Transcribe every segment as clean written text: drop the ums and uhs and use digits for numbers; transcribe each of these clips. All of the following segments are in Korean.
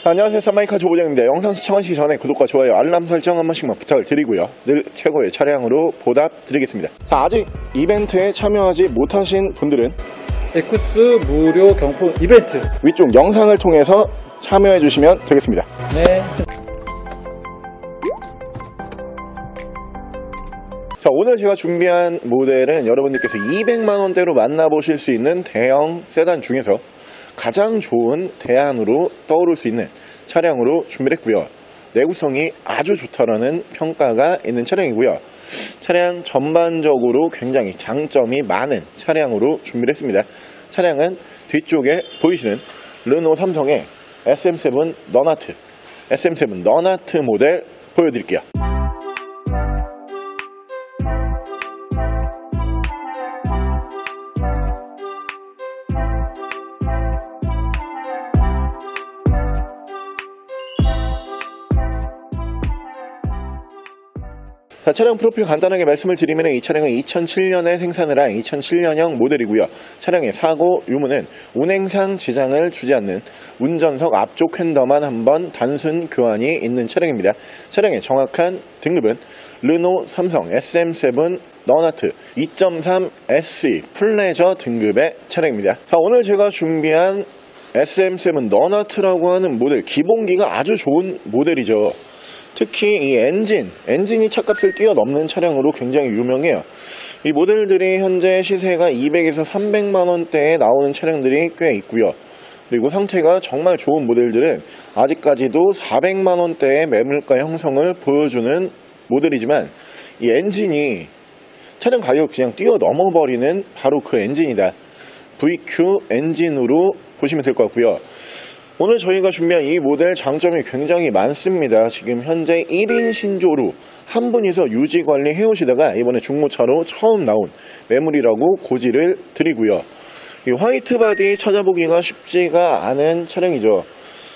안녕하세요, 쌈마이카 조보정입니다. 영상 시청하시기 전에 구독과 좋아요, 알람 설정 한 번씩만 부탁을 드리고요. 늘 최고의 차량으로 보답 드리겠습니다. 자, 아직 이벤트에 참여하지 못하신 분들은 에쿠스 무료 경품 이벤트 위쪽 영상을 통해서 참여해 주시면 되겠습니다. 네. 자, 오늘 제가 준비한 모델은 여러분들께서 200만원대로 만나보실 수 있는 대형 세단 중에서 가장 좋은 대안으로 떠오를 수 있는 차량으로 준비를 했고요. 내구성이 아주 좋다라는 평가가 있는 차량이고요. 차량 전반적으로 굉장히 장점이 많은 차량으로 준비를 했습니다. 차량은 뒤쪽에 보이시는 르노 삼성의 SM7 너나트, SM7 너나트 모델 보여드릴게요. 자, 차량 프로필 간단하게 말씀을 드리면 이 차량은 2007년에 생산을 한 2007년형 모델이고요. 차량의 사고 유무는 운행상 지장을 주지 않는 운전석 앞쪽 핸더만 한번 단순 교환이 있는 차량입니다. 차량의 정확한 등급은 르노 삼성 SM7 너나트 2.3 SE 풀레저 등급의 차량입니다. 자, 오늘 제가 준비한 SM7 너나트라고 하는 모델, 기본기가 아주 좋은 모델이죠. 특히 이 엔진이 차값을 뛰어넘는 차량으로 굉장히 유명해요. 이 모델들이 현재 시세가 200에서 300만원대에 나오는 차량들이 꽤 있고요. 그리고 상태가 정말 좋은 모델들은 아직까지도 400만원대의 매물가 형성을 보여주는 모델이지만 이 엔진이 차량 가격 그냥 뛰어넘어 버리는 바로 그 엔진이다. VQ 엔진으로 보시면 될 것 같고요. 오늘 저희가 준비한 이 모델 장점이 굉장히 많습니다. 지금 현재 1인 신조로 한 분이서 유지 관리 해오시다가 이번에 중고차로 처음 나온 매물이라고 고지를 드리고요. 이 화이트 바디 찾아보기가 쉽지가 않은 차량이죠.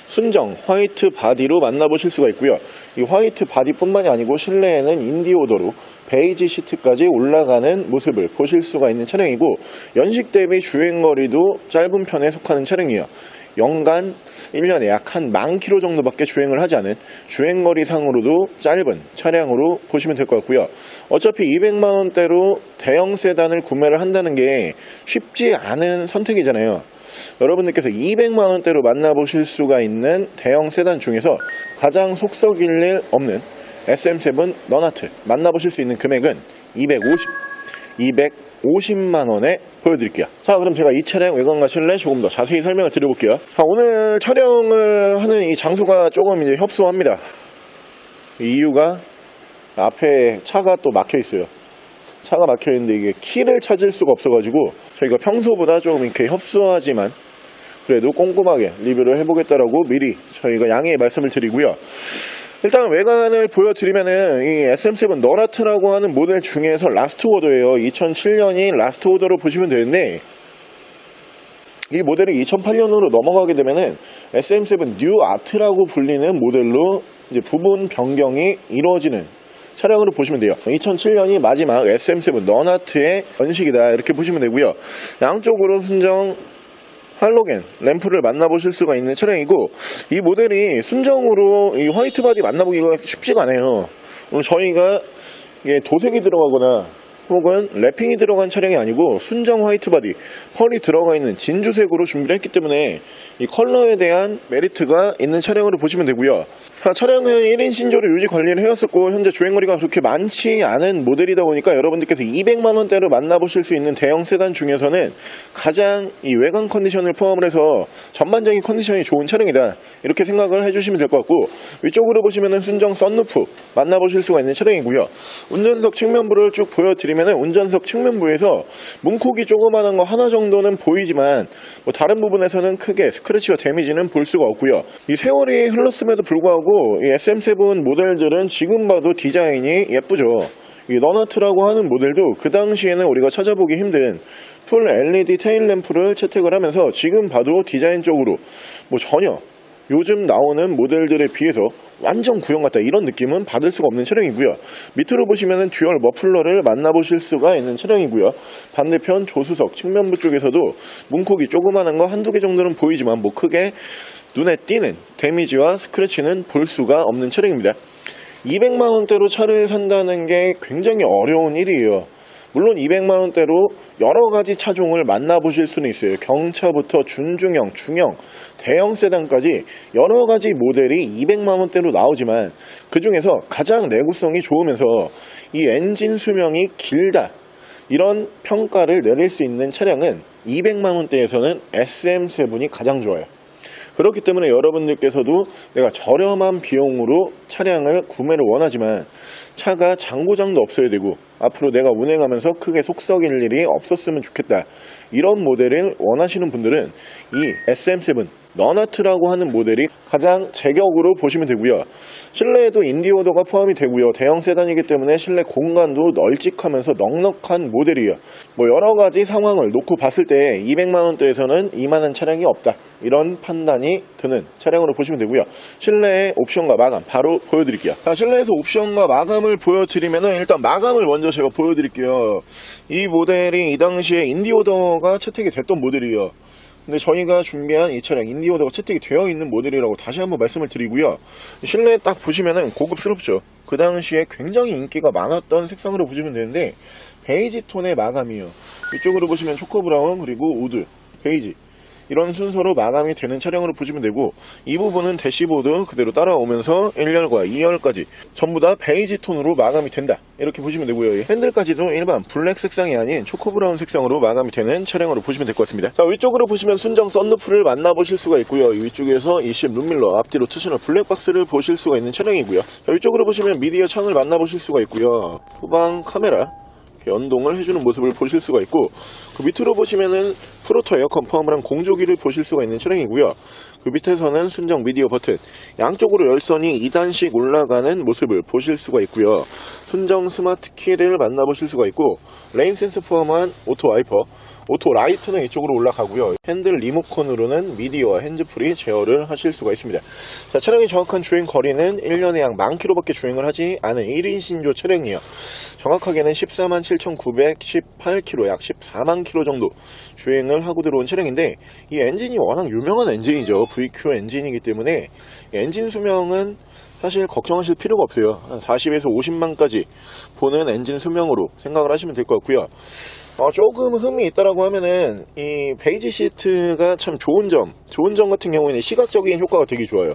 순정 화이트 바디로 만나보실 수가 있고요. 이 화이트 바디뿐만이 아니고 실내에는 인디오더로 베이지 시트까지 올라가는 모습을 보실 수가 있는 차량이고, 연식 대비 주행거리도 짧은 편에 속하는 차량이에요. 연간 1년에 약 한 10,000km 정도밖에 주행을 하지 않은 주행거리 상으로도 짧은 차량으로 보시면 될 것 같고요. 어차피 200만원대로 대형 세단을 구매를 한다는 게 쉽지 않은 선택이잖아요. 여러분들께서 200만원대로 만나보실 수가 있는 대형 세단 중에서 가장 속썩일 일 없는 SM7 너나트 만나보실 수 있는 금액은 250만원에 보여드릴게요. 자, 그럼 제가 이 차량 외관과 실내 조금 더 자세히 설명을 드려볼게요. 자, 오늘 촬영을 하는 이 장소가 조금 이제 협소합니다. 이유가 앞에 차가 또 막혀 있어요. 차가 막혀 있는데 이게 키를 찾을 수가 없어가지고 저희가 평소보다 좀 이렇게 협소하지만 그래도 꼼꼼하게 리뷰를 해보겠다라고 미리 저희가 양해의 말씀을 드리고요. 일단 외관을 보여드리면은 이 SM7 너나트라고 하는 모델 중에서 라스트 오더예요. 2007년이 라스트 오더로 보시면 되는데, 이 모델이 2008년으로 넘어가게 되면은 SM7 뉴 아트라고 불리는 모델로 이제 부분 변경이 이루어지는 차량으로 보시면 돼요. 2007년이 마지막 SM7 너나트의 연식이다, 이렇게 보시면 되고요. 양쪽으로 순정 할로겐 램프를 만나보실 수가 있는 차량이고, 이 모델이 순정으로 이 화이트 바디 만나보기가 쉽지가 않아요. 저희가 이게 도색이 들어가거나 혹은 랩핑이 들어간 차량이 아니고 순정 화이트 바디, 펄이 들어가 있는 진주색으로 준비를 했기 때문에 이 컬러에 대한 메리트가 있는 차량으로 보시면 되고요. 차량은 1인 신조로 유지 관리를 해왔었고 현재 주행거리가 그렇게 많지 않은 모델이다 보니까 여러분들께서 200만원대로 만나보실 수 있는 대형 세단 중에서는 가장 이 외관 컨디션을 포함을 해서 전반적인 컨디션이 좋은 차량이다, 이렇게 생각을 해주시면 될 것 같고, 위쪽으로 보시면은 순정 썬루프 만나보실 수가 있는 차량이고요. 운전석 측면부를 쭉 보여드리면 운전석 측면부에서 문콕이 조그마한 거 하나 정도는 보이지만 뭐 다른 부분에서는 크게 스크래치와 데미지는 볼 수가 없고요. 이 세월이 흘렀음에도 불구하고 이 SM7 모델들은 지금 봐도 디자인이 예쁘죠. 이 너나트라고 하는 모델도 그 당시에는 우리가 찾아보기 힘든 풀 LED 테일 램프를 채택을 하면서 지금 봐도 디자인적으로 뭐 전혀 요즘 나오는 모델들에 비해서 완전 구형 같다, 이런 느낌은 받을 수가 없는 차량이고요. 밑으로 보시면은 듀얼 머플러를 만나보실 수가 있는 차량이고요. 반대편 조수석 측면부 쪽에서도 문콕이 조그마한 거 한두 개 정도는 보이지만 뭐 크게 눈에 띄는 데미지와 스크래치는 볼 수가 없는 차량입니다. 200만원대로 차를 산다는 게 굉장히 어려운 일이에요. 물론 200만원대로 여러가지 차종을 만나보실 수는 있어요. 경차부터 준중형, 중형, 대형 세단까지 여러가지 모델이 200만원대로 나오지만 그 중에서 가장 내구성이 좋으면서 이 엔진 수명이 길다, 이런 평가를 내릴 수 있는 차량은 200만원대에서는 SM7이 가장 좋아요. 그렇기 때문에 여러분들께서도 내가 저렴한 비용으로 차량을 구매를 원하지만 차가 장고장도 없어야 되고 앞으로 내가 운행하면서 크게 속 썩일 일이 없었으면 좋겠다, 이런 모델을 원하시는 분들은 이 SM7 너나트라고 하는 모델이 가장 제격으로 보시면 되고요. 실내에도 인디오더가 포함이 되고요. 대형 세단이기 때문에 실내 공간도 널찍하면서 넉넉한 모델이에요. 뭐 여러가지 상황을 놓고 봤을 때 200만원대에서는 이만한 차량이 없다, 이런 판단이 드는 차량으로 보시면 되고요. 실내의 옵션과 마감 바로 보여드릴게요. 자, 실내에서 옵션과 마감을 보여드리면 일단 마감을 먼저 제가 보여드릴게요. 이 모델이 이 당시에 인디오더가 채택이 됐던 모델이에요. 근데 저희가 준비한 이 차량 인디오더가 채택이 되어 있는 모델이라고 다시 한번 말씀을 드리고요. 실내에 딱 보시면은 고급스럽죠. 그 당시에 굉장히 인기가 많았던 색상으로 보시면 되는데 베이지 톤의 마감이에요. 이쪽으로 보시면 초코 브라운, 그리고 우드, 베이지, 이런 순서로 마감이 되는 차량으로 보시면 되고, 이 부분은 대시보드 그대로 따라오면서 1열과 2열까지 전부 다 베이지 톤으로 마감이 된다, 이렇게 보시면 되고요. 핸들까지도 일반 블랙 색상이 아닌 초코 브라운 색상으로 마감이 되는 차량으로 보시면 될 것 같습니다. 자, 위쪽으로 보시면 순정 썬루프를 만나보실 수가 있고요. 위쪽에서 20 룸밀러, 앞뒤로 트셔널 블랙박스를 보실 수가 있는 차량이고요. 자, 위쪽으로 보시면 미디어 창을 만나보실 수가 있고요. 후방 카메라 연동을 해주는 모습을 보실 수가 있고, 그 밑으로 보시면은 프로토 에어컨 포함을 한 공조기를 보실 수가 있는 차량이고요. 그 밑에서는 순정 미디어 버튼, 양쪽으로 열선이 2단씩 올라가는 모습을 보실 수가 있고요. 순정 스마트 키를 만나보실 수가 있고, 레인 센서 포함한 오토 와이퍼, 오토 라이트는 이쪽으로 올라가고요. 핸들 리모컨으로는 미디어와 핸즈프리 제어를 하실 수가 있습니다. 자, 차량의 정확한 주행 거리는 1년에 약 10,000km밖에 주행을 하지 않은 1인 신조 차량이에요. 정확하게는 147,918km, 약 14만 km 정도 주행을 하고 들어온 차량인데, 이 엔진이 워낙 유명한 엔진이죠. VQ 엔진이기 때문에 엔진 수명은 사실 걱정하실 필요가 없어요. 한 40에서 50만까지 보는 엔진 수명으로 생각을 하시면 될 것 같고요. 조금 흠이 있다라고 하면은 이 베이지 시트가 참 좋은 점 같은 경우에는 시각적인 효과가 되게 좋아요.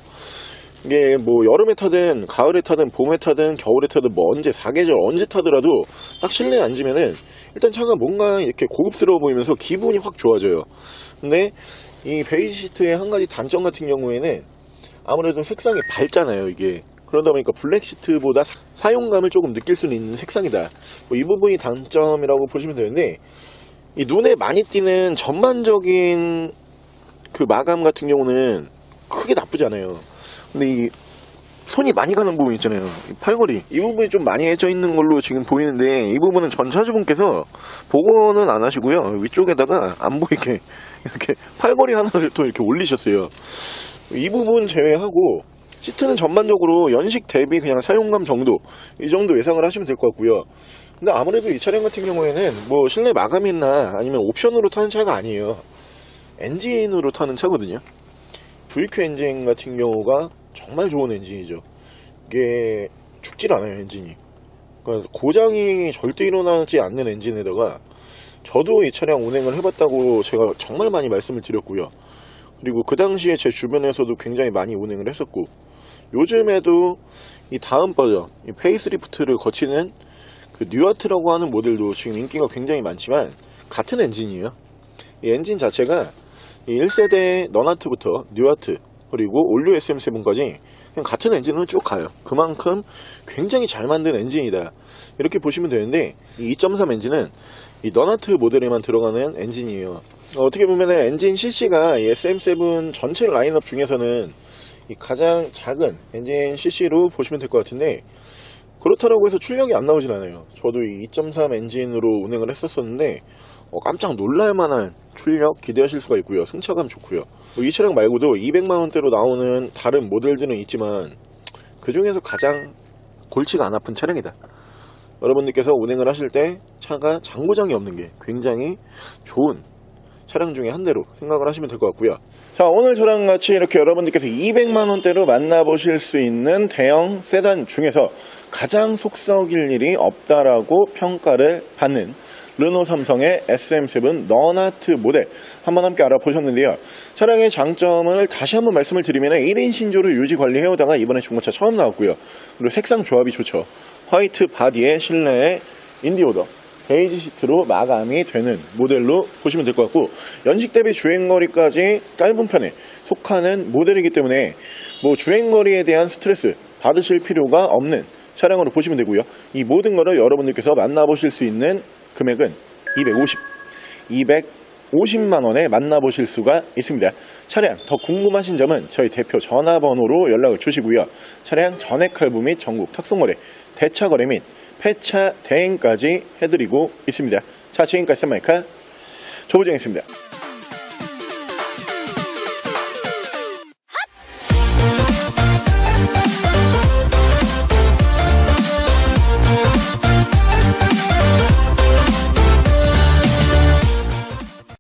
이게 뭐 여름에 타든 가을에 타든 봄에 타든 겨울에 타든 뭐 언제 사계절 언제 타더라도 딱 실내에 앉으면은 일단 차가 뭔가 이렇게 고급스러워 보이면서 기분이 확 좋아져요. 근데 이 베이지 시트의 한 가지 단점 같은 경우에는 아무래도 색상이 밝잖아요, 이게. 그러다 보니까 블랙 시트보다 사용감을 조금 느낄 수는 있는 색상이다, 뭐 이 부분이 단점이라고 보시면 되는데, 이 눈에 많이 띄는 전반적인 그 마감 같은 경우는 크게 나쁘지 않아요. 근데 이 손이 많이 가는 부분 있잖아요, 이 팔걸이, 이 부분이 좀 많이 해져 있는 걸로 지금 보이는데, 이 부분은 전차주분께서 복원은 안 하시고요, 위쪽에다가 안 보이게 이렇게 팔걸이 하나를 또 이렇게 올리셨어요. 이 부분 제외하고 시트는 전반적으로 연식 대비 그냥 사용감 정도, 이 정도 예상을 하시면 될 것 같고요. 근데 아무래도 이 차량 같은 경우에는 뭐 실내 마감이나 아니면 옵션으로 타는 차가 아니에요. 엔진으로 타는 차거든요. VQ 엔진 같은 경우가 정말 좋은 엔진이죠. 이게 죽질 않아요, 엔진이. 그러니까 고장이 절대 일어나지 않는 엔진에다가, 저도 이 차량 운행을 해봤다고 제가 정말 많이 말씀을 드렸고요. 그리고 그 당시에 제 주변에서도 굉장히 많이 운행을 했었고, 요즘에도 이 다음 버전, 이 페이스리프트를 거치는 그 뉴아트라고 하는 모델도 지금 인기가 굉장히 많지만 같은 엔진이에요. 이 엔진 자체가 이 1세대 너나트부터 뉴아트 그리고 올류 SM7까지 그냥 같은 엔진으로 쭉 가요. 그만큼 굉장히 잘 만든 엔진이다, 이렇게 보시면 되는데, 이 2.3 엔진은 이 너나트 모델에만 들어가는 엔진이에요. 어떻게 보면 엔진 CC가 이 SM7 전체 라인업 중에서는 이 가장 작은 엔진 CC로 보시면 될 것 같은데, 그렇다고 해서 출력이 안 나오진 않아요. 저도 이 2.3 엔진으로 운행을 했었었는데 깜짝 놀랄만한 출력 기대하실 수가 있고요. 승차감 좋고요. 이 차량 말고도 200만원대로 나오는 다른 모델들은 있지만 그 중에서 가장 골치가 안 아픈 차량이다. 여러분들께서 운행을 하실 때 차가 장고장이 없는 게 굉장히 좋은 차량 중에 한 대로 생각을 하시면 될 것 같고요. 자, 오늘 저랑 같이 이렇게 여러분들께서 200만원대로 만나보실 수 있는 대형 세단 중에서 가장 속 썩일 일이 없다라고 평가를 받는 르노 삼성의 SM7 너나트 모델 한번 함께 알아보셨는데요. 차량의 장점을 다시 한번 말씀을 드리면 1인 신조를 유지 관리해오다가 이번에 중고차 처음 나왔고요. 그리고 색상 조합이 좋죠. 화이트 바디에 실내에 인디오더 베이지 시트로 마감이 되는 모델로 보시면 될 것 같고, 연식 대비 주행거리까지 짧은 편에 속하는 모델이기 때문에 뭐 주행거리에 대한 스트레스 받으실 필요가 없는 차량으로 보시면 되고요. 이 모든 거를 여러분들께서 만나보실 수 있는 금액은 250만원에 만나보실 수가 있습니다. 차량 더 궁금하신 점은 저희 대표 전화번호로 연락을 주시고요. 차량 전액 할부 및 전국 탁송거래, 대차거래 및 폐차 대행까지 해드리고 있습니다. 자, 지금까지 쌤마이카 조부정이었습니다.